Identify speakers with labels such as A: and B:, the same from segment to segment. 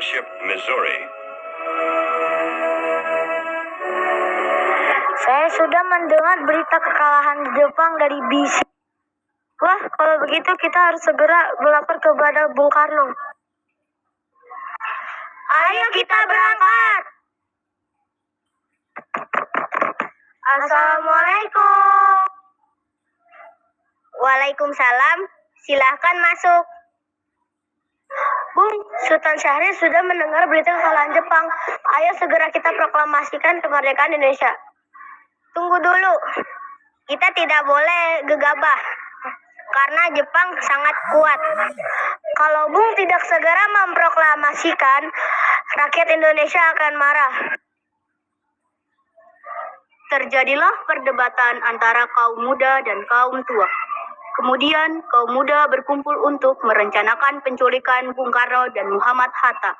A: Township, Missouri.
B: Saya sudah mendengar berita kekalahan Jepang dari BC. Wah, kalau begitu kita harus segera melapor kepada Bung Karno. Ayo kita berangkat. Assalamualaikum. Waalaikumsalam. Silahkan masuk. Bung, Sultan Syahrir sudah mendengar berita kekalahan Jepang. Ayo segera kita proklamasikan kemerdekaan Indonesia. Tunggu dulu. Kita tidak boleh gegabah. Karena Jepang sangat kuat. Kalau Bung tidak segera memproklamasikan, rakyat Indonesia akan marah. Terjadilah perdebatan antara kaum muda dan kaum tua. Kemudian kaum muda berkumpul untuk merencanakan penculikan Bung Karno dan Muhammad Hatta.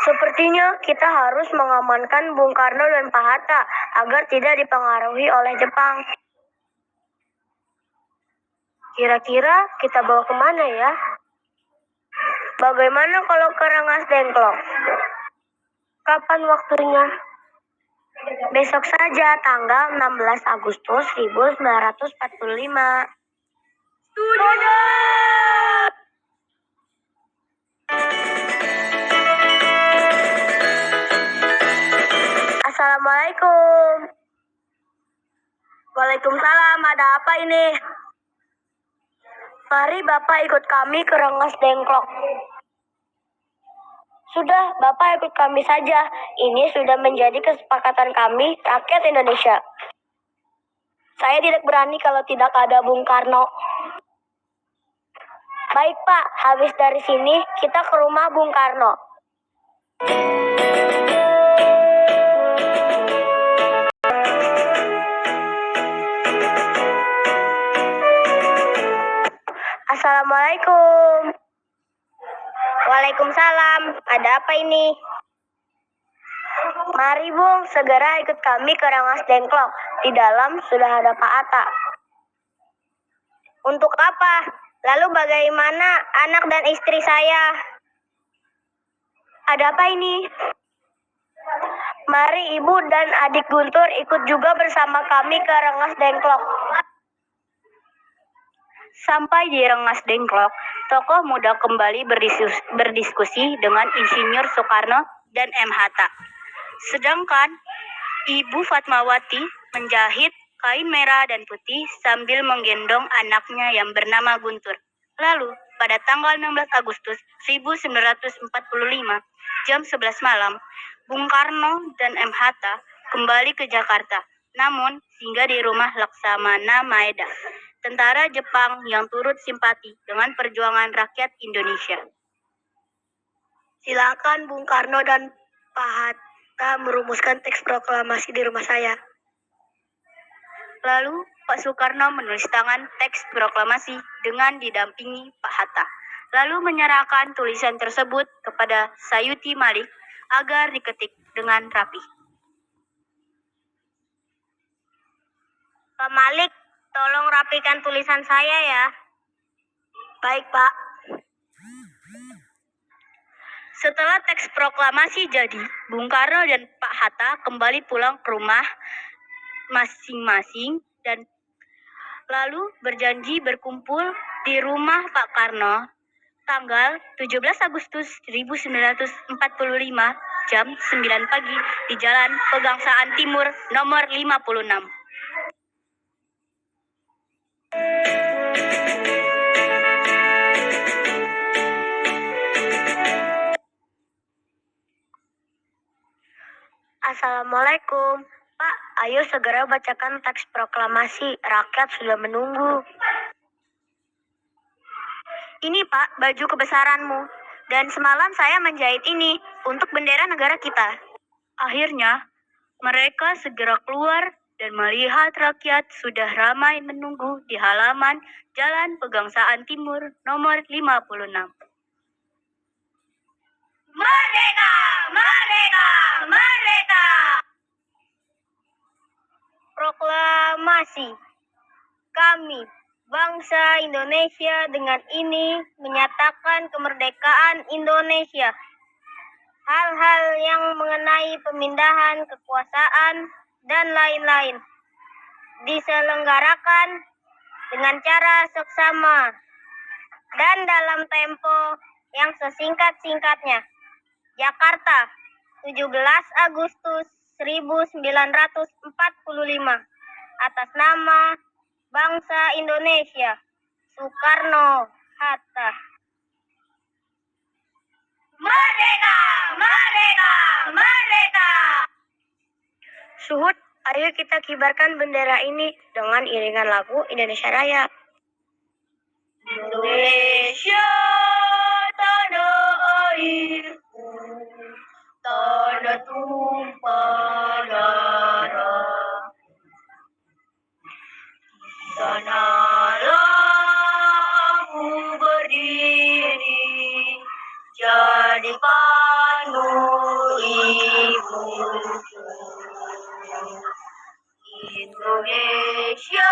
B: Sepertinya kita harus mengamankan Bung Karno dan Pak Hatta agar tidak dipengaruhi oleh Jepang. Kira-kira kita bawa kemana ya? Bagaimana kalau ke Rengas Dengklok? Kapan waktunya? Besok saja, tanggal 16 Agustus 1945. Setuju! Assalamualaikum. Waalaikumsalam, ada apa ini? Mari Bapak ikut kami ke Rengas Dengklok. Sudah, Bapak ikut kami saja. Ini sudah menjadi kesepakatan kami, rakyat Indonesia. Saya tidak berani kalau tidak ada Bung Karno. Baik Pak, habis dari sini kita ke rumah Bung Karno. Assalamualaikum. Waalaikumsalam. Ada apa ini? Mari Bung, segera ikut kami ke Rengas Dengklok. Di dalam sudah ada Pak Hatta. Untuk apa? Lalu bagaimana anak dan istri saya? Ada apa ini? Mari Ibu dan adik Guntur ikut juga bersama kami ke Rengas Dengklok. Sampai di Rengas Dengklok, tokoh muda kembali berdiskusi dengan Insinyur Soekarno dan M. Hatta. Sedangkan Ibu Fatmawati menjahit kain merah dan putih sambil menggendong anaknya yang bernama Guntur. Lalu, pada tanggal 16 Agustus 1945, jam 11 malam, Bung Karno dan M. Hatta kembali ke Jakarta. Namun, singgah di rumah Laksamana Maeda, tentara Jepang yang turut simpati dengan perjuangan rakyat Indonesia. Silakan Bung Karno dan Pak Hatta merumuskan teks proklamasi di rumah saya. Lalu Pak Soekarno menulis tangan teks proklamasi dengan didampingi Pak Hatta. Lalu menyerahkan tulisan tersebut kepada Sayuti Malik agar diketik dengan rapi. Pak Malik, tolong rapikan tulisan saya ya. Baik, Pak. Setelah teks proklamasi jadi, Bung Karno dan Pak Hatta kembali pulang ke rumah masing-masing dan lalu berjanji berkumpul di rumah Pak Karno tanggal 17 Agustus 1945 jam 9 pagi di Jalan Pegangsaan Timur nomor 56. Assalamualaikum. Pak, ayo segera bacakan teks proklamasi. Rakyat sudah menunggu. Ini Pak, baju kebesaranmu. Dan semalam saya menjahit ini untuk bendera negara kita. Akhirnya, mereka segera keluar dan melihat rakyat sudah ramai menunggu di halaman Jalan Pegangsaan Timur nomor 56. Merdeka! Merdeka! Merdeka! Proklamasi. Kami, Bangsa Indonesia dengan ini menyatakan kemerdekaan Indonesia. Hal-hal yang mengenai pemindahan kekuasaan dan lain-lain diselenggarakan dengan cara seksama dan dalam tempo yang sesingkat-singkatnya. Jakarta, 17 Agustus 1945. Atas nama bangsa Indonesia, Soekarno-Hatta. Merdeka! Merdeka! Merdeka! Suhud, ayo kita kibarkan bendera ini dengan iringan lagu Indonesia Raya. Indonesia, tanah airku, tanah tumpah darah. Di sanalah aku berdiri, jadi pandu ibuku. Indonesia.